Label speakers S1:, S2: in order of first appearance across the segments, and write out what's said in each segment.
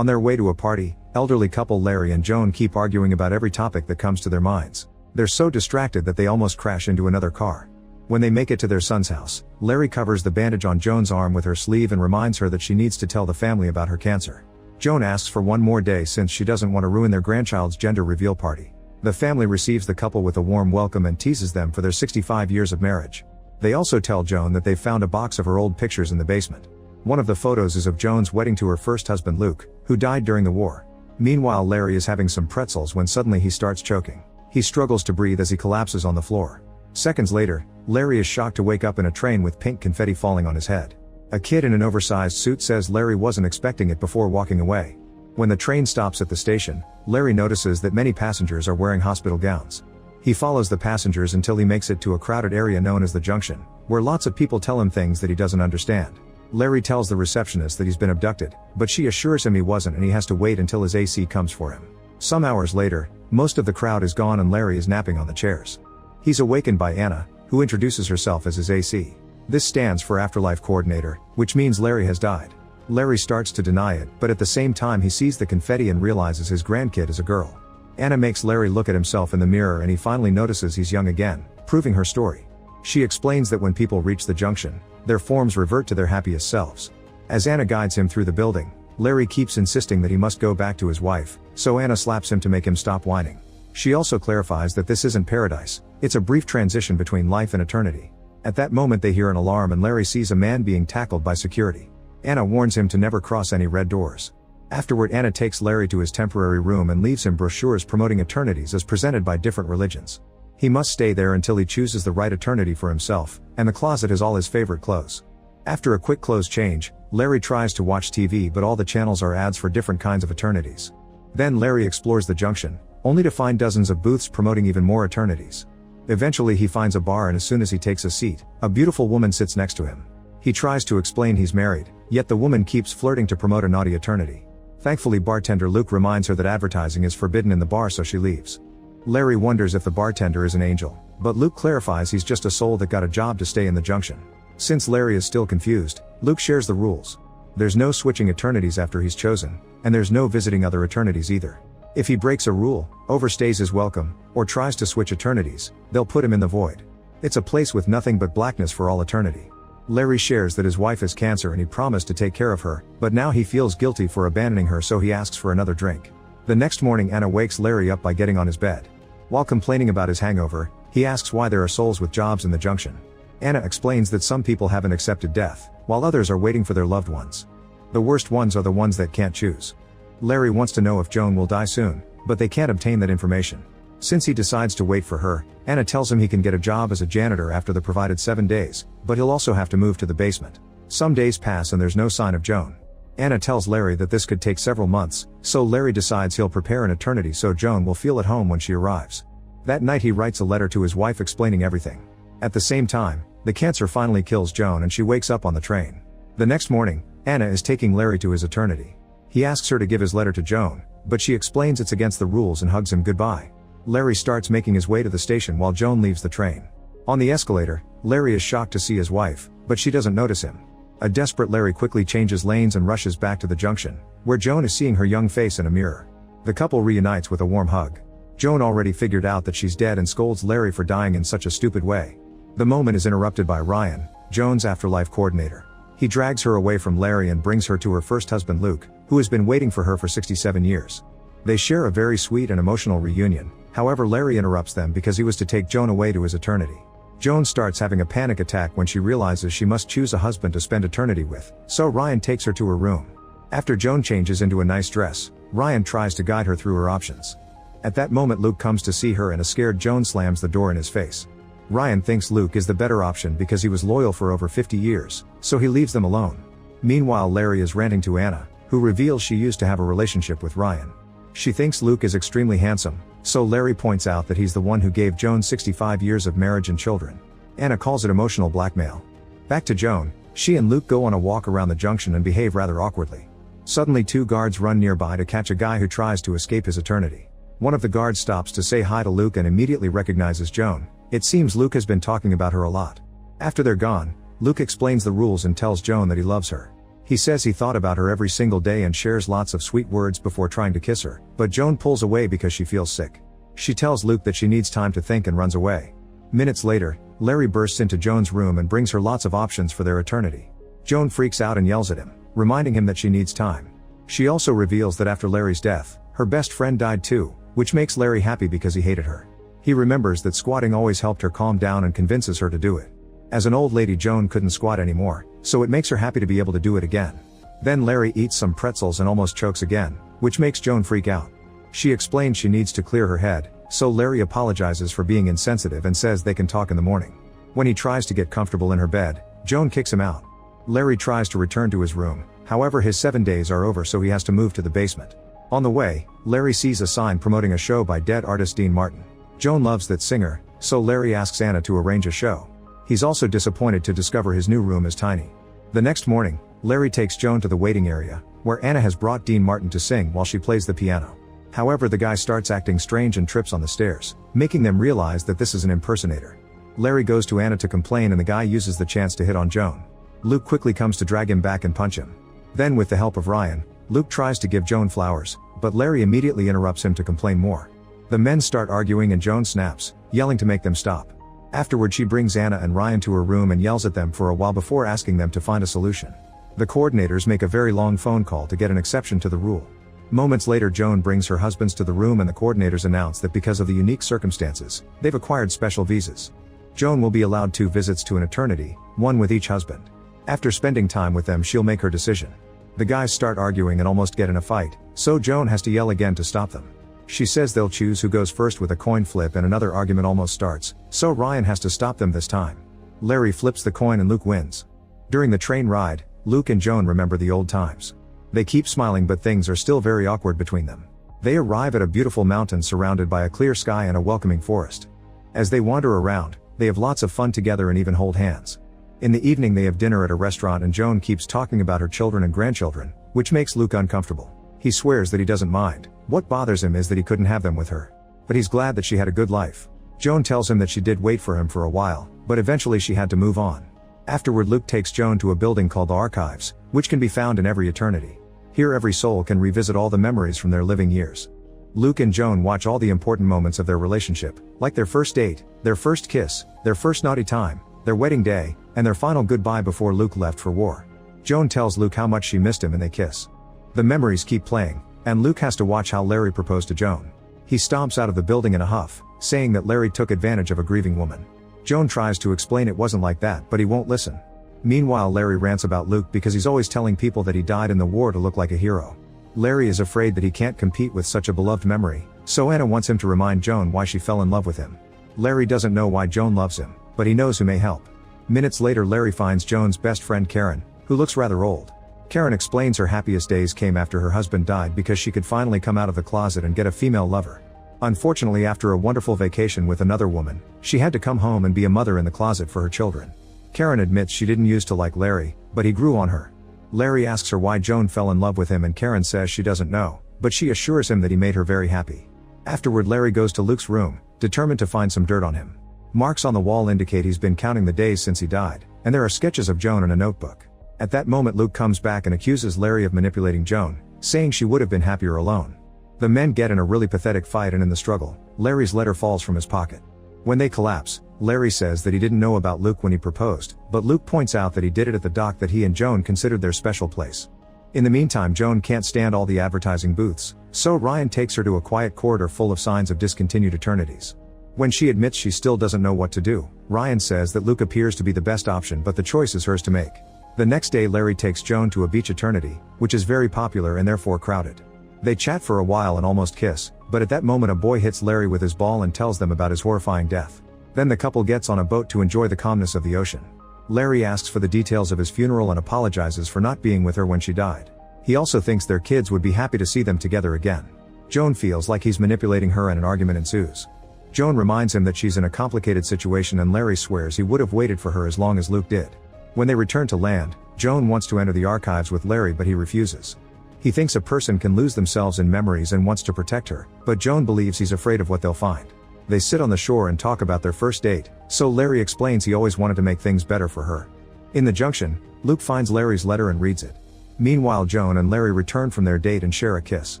S1: On their way to a party, elderly couple Larry and Joan keep arguing about every topic that comes to their minds. They're so distracted that they almost crash into another car. When they make it to their son's house, Larry covers the bandage on Joan's arm with her sleeve and reminds her that she needs to tell the family about her cancer. Joan asks for one more day since she doesn't want to ruin their grandchild's gender reveal party. The family receives the couple with a warm welcome and teases them for their 65 years of marriage. They also tell Joan that they've found a box of her old pictures in the basement. One of the photos is of Joan's wedding to her first husband Luke, who died during the war. Meanwhile, Larry is having some pretzels when suddenly he starts choking. He struggles to breathe as he collapses on the floor. Seconds later, Larry is shocked to wake up in a train with pink confetti falling on his head. A kid in an oversized suit says Larry wasn't expecting it before walking away. When the train stops at the station, Larry notices that many passengers are wearing hospital gowns. He follows the passengers until he makes it to a crowded area known as the Junction, where lots of people tell him things that he doesn't understand. Larry tells the receptionist that he's been abducted, but she assures him he wasn't and he has to wait until his AC comes for him. Some hours later, most of the crowd is gone and Larry is napping on the chairs. He's awakened by Anna, who introduces herself as his AC. This stands for Afterlife Coordinator, which means Larry has died. Larry starts to deny it, but at the same time he sees the confetti and realizes his grandkid is a girl. Anna makes Larry look at himself in the mirror and he finally notices he's young again, proving her story. She explains that when people reach the junction, their forms revert to their happiest selves. As Anna guides him through the building, Larry keeps insisting that he must go back to his wife, so Anna slaps him to make him stop whining. She also clarifies that this isn't paradise, it's a brief transition between life and eternity. At that moment they hear an alarm and Larry sees a man being tackled by security. Anna warns him to never cross any red doors. Afterward, Anna takes Larry to his temporary room and leaves him brochures promoting eternities as presented by different religions. He must stay there until he chooses the right eternity for himself, and the closet has all his favorite clothes. After a quick clothes change, Larry tries to watch TV but all the channels are ads for different kinds of eternities. Then Larry explores the junction, only to find dozens of booths promoting even more eternities. Eventually he finds a bar and as soon as he takes a seat, a beautiful woman sits next to him. He tries to explain he's married, yet the woman keeps flirting to promote a naughty eternity. Thankfully bartender Luke reminds her that advertising is forbidden in the bar so she leaves. Larry wonders if the bartender is an angel, but Luke clarifies he's just a soul that got a job to stay in the junction. Since Larry is still confused, Luke shares the rules. There's no switching eternities after he's chosen, and there's no visiting other eternities either. If he breaks a rule, overstays his welcome, or tries to switch eternities, they'll put him in the void. It's a place with nothing but blackness for all eternity. Larry shares that his wife has cancer and he promised to take care of her, but now he feels guilty for abandoning her so he asks for another drink. The next morning Anna wakes Larry up by getting on his bed. While complaining about his hangover, he asks why there are souls with jobs in the junction. Anna explains that some people haven't accepted death, while others are waiting for their loved ones. The worst ones are the ones that can't choose. Larry wants to know if Joan will die soon, but they can't obtain that information. Since he decides to wait for her, Anna tells him he can get a job as a janitor after the provided 7 days, but he'll also have to move to the basement. Some days pass and there's no sign of Joan. Anna tells Larry that this could take several months, so Larry decides he'll prepare an eternity so Joan will feel at home when she arrives. That night he writes a letter to his wife explaining everything. At the same time, the cancer finally kills Joan and she wakes up on the train. The next morning, Anna is taking Larry to his eternity. He asks her to give his letter to Joan, but she explains it's against the rules and hugs him goodbye. Larry starts making his way to the station while Joan leaves the train. On the escalator, Larry is shocked to see his wife, but she doesn't notice him. A desperate Larry quickly changes lanes and rushes back to the junction, where Joan is seeing her young face in a mirror. The couple reunites with a warm hug. Joan already figured out that she's dead and scolds Larry for dying in such a stupid way. The moment is interrupted by Ryan, Joan's afterlife coordinator. He drags her away from Larry and brings her to her first husband Luke, who has been waiting for her for 67 years. They share a very sweet and emotional reunion, however Larry interrupts them because he was to take Joan away to his eternity. Joan starts having a panic attack when she realizes she must choose a husband to spend eternity with, so Ryan takes her to her room. After Joan changes into a nice dress, Ryan tries to guide her through her options. At that moment Luke comes to see her and a scared Joan slams the door in his face. Ryan thinks Luke is the better option because he was loyal for over 50 years, so he leaves them alone. Meanwhile Larry is ranting to Anna, who reveals she used to have a relationship with Ryan. She thinks Luke is extremely handsome, so Larry points out that he's the one who gave Joan 65 years of marriage and children. Anna calls it emotional blackmail. Back to Joan, she and Luke go on a walk around the junction and behave rather awkwardly. Suddenly 2 guards run nearby to catch a guy who tries to escape his eternity. One of the guards stops to say hi to Luke and immediately recognizes Joan. It seems Luke has been talking about her a lot. After they're gone, Luke explains the rules and tells Joan that he loves her. He says he thought about her every single day and shares lots of sweet words before trying to kiss her, but Joan pulls away because she feels sick. She tells Luke that she needs time to think and runs away. Minutes later, Larry bursts into Joan's room and brings her lots of options for their eternity. Joan freaks out and yells at him, reminding him that she needs time. She also reveals that after Larry's death, her best friend died too, which makes Larry happy because he hated her. He remembers that squatting always helped her calm down and convinces her to do it. As an old lady, Joan couldn't squat anymore, so it makes her happy to be able to do it again. Then Larry eats some pretzels and almost chokes again, which makes Joan freak out. She explains she needs to clear her head, so Larry apologizes for being insensitive and says they can talk in the morning. When he tries to get comfortable in her bed, Joan kicks him out. Larry tries to return to his room, however his 7 days are over, so he has to move to the basement. On the way, Larry sees a sign promoting a show by dead artist Dean Martin. Joan loves that singer, so Larry asks Anna to arrange a show. He's also disappointed to discover his new room is tiny. The next morning, Larry takes Joan to the waiting area, where Anna has brought Dean Martin to sing while she plays the piano. However, the guy starts acting strange and trips on the stairs, making them realize that this is an impersonator. Larry goes to Anna to complain and the guy uses the chance to hit on Joan. Luke quickly comes to drag him back and punch him. Then with the help of Ryan, Luke tries to give Joan flowers, but Larry immediately interrupts him to complain more. The men start arguing and Joan snaps, yelling to make them stop. Afterward, she brings Anna and Ryan to her room and yells at them for a while before asking them to find a solution. The coordinators make a very long phone call to get an exception to the rule. Moments later, Joan brings her husbands to the room and the coordinators announce that because of the unique circumstances, they've acquired special visas. Joan will be allowed 2 visits to an eternity, 1 with each husband. After spending time with them, she'll make her decision. The guys start arguing and almost get in a fight, so Joan has to yell again to stop them. She says they'll choose who goes first with a coin flip and another argument almost starts, so Ryan has to stop them this time. Larry flips the coin and Luke wins. During the train ride, Luke and Joan remember the old times. They keep smiling, but things are still very awkward between them. They arrive at a beautiful mountain surrounded by a clear sky and a welcoming forest. As they wander around, they have lots of fun together and even hold hands. In the evening, they have dinner at a restaurant and Joan keeps talking about her children and grandchildren, which makes Luke uncomfortable. He swears that he doesn't mind. What bothers him is that he couldn't have them with her. But he's glad that she had a good life. Joan tells him that she did wait for him for a while, but eventually she had to move on. Afterward, Luke takes Joan to a building called the Archives, which can be found in every eternity. Here every soul can revisit all the memories from their living years. Luke and Joan watch all the important moments of their relationship, like their first date, their first kiss, their first naughty time, their wedding day, and their final goodbye before Luke left for war. Joan tells Luke how much she missed him and they kiss. The memories keep playing, and Luke has to watch how Larry proposed to Joan. He stomps out of the building in a huff, saying that Larry took advantage of a grieving woman. Joan tries to explain it wasn't like that, but he won't listen. Meanwhile, Larry rants about Luke because he's always telling people that he died in the war to look like a hero. Larry is afraid that he can't compete with such a beloved memory, so Anna wants him to remind Joan why she fell in love with him. Larry doesn't know why Joan loves him, but he knows who may help. Minutes later, Larry finds Joan's best friend Karen, who looks rather old. Karen explains her happiest days came after her husband died because she could finally come out of the closet and get a female lover. Unfortunately, after a wonderful vacation with another woman, she had to come home and be a mother in the closet for her children. Karen admits she didn't used to like Larry, but he grew on her. Larry asks her why Joan fell in love with him and Karen says she doesn't know, but she assures him that he made her very happy. Afterward, Larry goes to Luke's room, determined to find some dirt on him. Marks on the wall indicate he's been counting the days since he died, and there are sketches of Joan in a notebook. At that moment, Luke comes back and accuses Larry of manipulating Joan, saying she would have been happier alone. The men get in a really pathetic fight, and in the struggle, Larry's letter falls from his pocket. When they collapse, Larry says that he didn't know about Luke when he proposed, but Luke points out that he did it at the dock that he and Joan considered their special place. In the meantime, Joan can't stand all the advertising booths, so Ryan takes her to a quiet corridor full of signs of discontinued eternities. When she admits she still doesn't know what to do, Ryan says that Luke appears to be the best option, but the choice is hers to make. The next day, Larry takes Joan to a beach eternity, which is very popular and therefore crowded. They chat for a while and almost kiss, but at that moment a boy hits Larry with his ball and tells them about his horrifying death. Then the couple gets on a boat to enjoy the calmness of the ocean. Larry asks for the details of his funeral and apologizes for not being with her when she died. He also thinks their kids would be happy to see them together again. Joan feels like he's manipulating her and an argument ensues. Joan reminds him that she's in a complicated situation and Larry swears he would have waited for her as long as Luke did. When they return to land, Joan wants to enter the archives with Larry, but he refuses. He thinks a person can lose themselves in memories and wants to protect her, but Joan believes he's afraid of what they'll find. They sit on the shore and talk about their first date, so Larry explains he always wanted to make things better for her. In the junction, Luke finds Larry's letter and reads it. Meanwhile, Joan and Larry return from their date and share a kiss.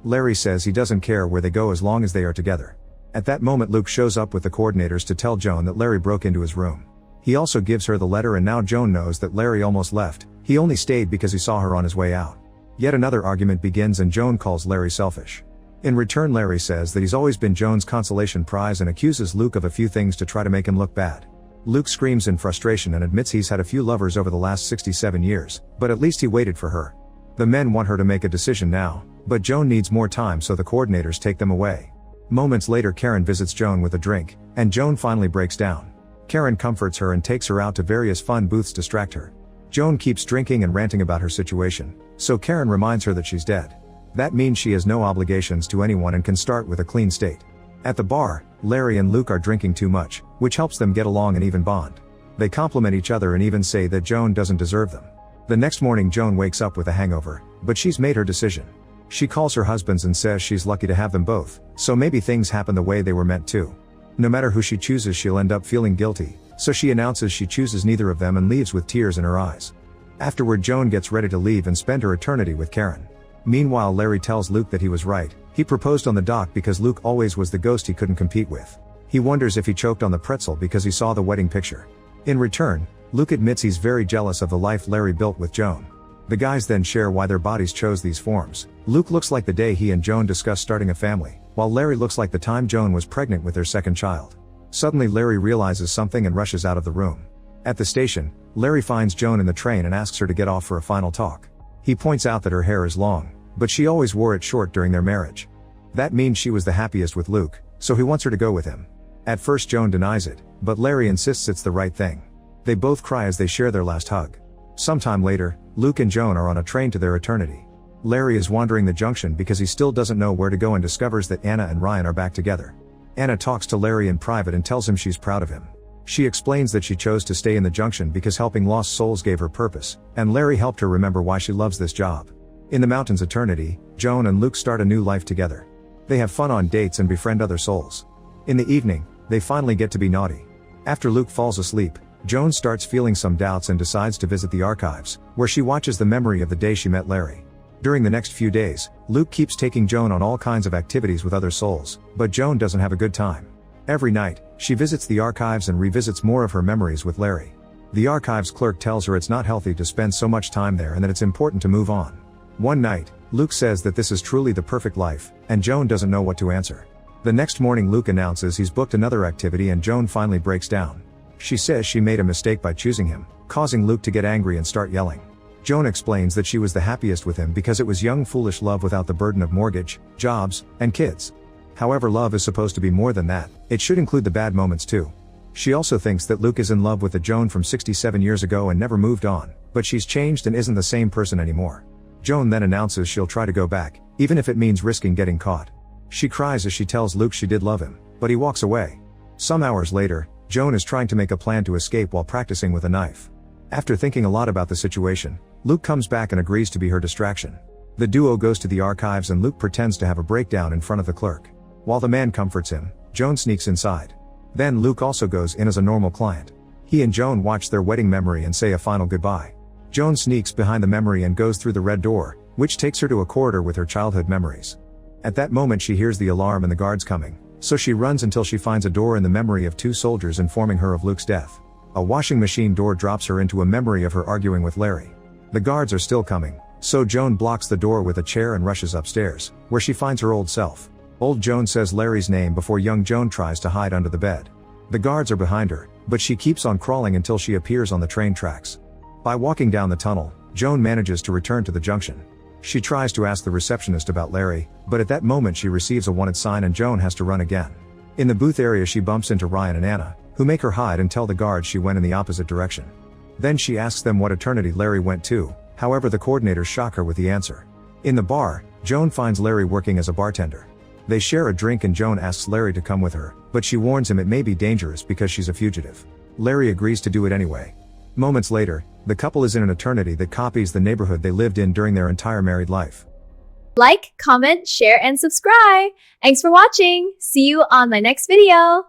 S1: Larry says he doesn't care where they go as long as they are together. At that moment, Luke shows up with the coordinators to tell Joan that Larry broke into his room. He also gives her the letter, and now Joan knows that Larry almost left. He only stayed because he saw her on his way out. Yet another argument begins and Joan calls Larry selfish. In return, Larry says that he's always been Joan's consolation prize and accuses Luke of a few things to try to make him look bad. Luke screams in frustration and admits he's had a few lovers over the last 67 years, but at least he waited for her. The men want her to make a decision now, but Joan needs more time, so the coordinators take them away. Moments later, Karen visits Joan with a drink, and Joan finally breaks down. Karen comforts her and takes her out to various fun booths to distract her. Joan keeps drinking and ranting about her situation, so Karen reminds her that she's dead. That means she has no obligations to anyone and can start with a clean state. At the bar, Larry and Luke are drinking too much, which helps them get along and even bond. They compliment each other and even say that Joan doesn't deserve them. The next morning, Joan wakes up with a hangover, but she's made her decision. She calls her husbands and says she's lucky to have them both, so maybe things happen the way they were meant to. No matter who she chooses, she'll end up feeling guilty, so she announces she chooses neither of them and leaves with tears in her eyes. Afterward, Joan gets ready to leave and spend her eternity with Karen. Meanwhile, Larry tells Luke that he was right. He proposed on the dock because Luke always was the ghost he couldn't compete with. He wonders if he choked on the pretzel because he saw the wedding picture. In return, Luke admits he's very jealous of the life Larry built with Joan. The guys then share why their bodies chose these forms. Luke looks like the day he and Joan discussed starting a family, while Larry looks like the time Joan was pregnant with their second child. Suddenly, Larry realizes something and rushes out of the room. At the station, Larry finds Joan in the train and asks her to get off for a final talk. He points out that her hair is long, but she always wore it short during their marriage. That means she was the happiest with Luke, so he wants her to go with him. At first, Joan denies it, but Larry insists it's the right thing. They both cry as they share their last hug. Sometime later, Luke and Joan are on a train to their eternity. Larry is wandering the junction because he still doesn't know where to go and discovers that Anna and Ryan are back together. Anna talks to Larry in private and tells him she's proud of him. She explains that she chose to stay in the junction because helping lost souls gave her purpose, and Larry helped her remember why she loves this job. In the mountains' eternity, Joan and Luke start a new life together. They have fun on dates and befriend other souls. In the evening, they finally get to be naughty. After Luke falls asleep, Joan starts feeling some doubts and decides to visit the archives, where she watches the memory of the day she met Larry. During the next few days, Luke keeps taking Joan on all kinds of activities with other souls, but Joan doesn't have a good time. Every night, she visits the archives and revisits more of her memories with Larry. The archives clerk tells her it's not healthy to spend so much time there and that it's important to move on. One night, Luke says that this is truly the perfect life, and Joan doesn't know what to answer. The next morning, Luke announces he's booked another activity and Joan finally breaks down. She says she made a mistake by choosing him, causing Luke to get angry and start yelling. Joan explains that she was the happiest with him because it was young, foolish love without the burden of mortgage, jobs, and kids. However, love is supposed to be more than that. It should include the bad moments too. She also thinks that Luke is in love with the Joan from 67 years ago and never moved on, but she's changed and isn't the same person anymore. Joan then announces she'll try to go back, even if it means risking getting caught. She cries as she tells Luke she did love him, but he walks away. Some hours later, Joan is trying to make a plan to escape while practicing with a knife. After thinking a lot about the situation, Luke comes back and agrees to be her distraction. The duo goes to the archives and Luke pretends to have a breakdown in front of the clerk. While the man comforts him, Joan sneaks inside. Then Luke also goes in as a normal client. He and Joan watch their wedding memory and say a final goodbye. Joan sneaks behind the memory and goes through the red door, which takes her to a corridor with her childhood memories. At that moment, she hears the alarm and the guards coming, so she runs until she finds a door in the memory of two soldiers informing her of Luke's death. A washing machine door drops her into a memory of her arguing with Larry. The guards are still coming, so Joan blocks the door with a chair and rushes upstairs, where she finds her old self. Old Joan says Larry's name before young Joan tries to hide under the bed. The guards are behind her, but she keeps on crawling until she appears on the train tracks. By walking down the tunnel, Joan manages to return to the junction. She tries to ask the receptionist about Larry, but at that moment she receives a wanted sign and Joan has to run again. In the booth area, she bumps into Ryan and Anna, who make her hide and tell the guards she went in the opposite direction. Then she asks them what eternity Larry went to, however the coordinators shock her with the answer. In the bar, Joan finds Larry working as a bartender. They share a drink and Joan asks Larry to come with her, but she warns him it may be dangerous because she's a fugitive. Larry agrees to do it anyway. Moments later, the couple is in an eternity that copies the neighborhood they lived in during their entire married life.
S2: Like, comment, share, and subscribe. Thanks for watching. See you on my next video.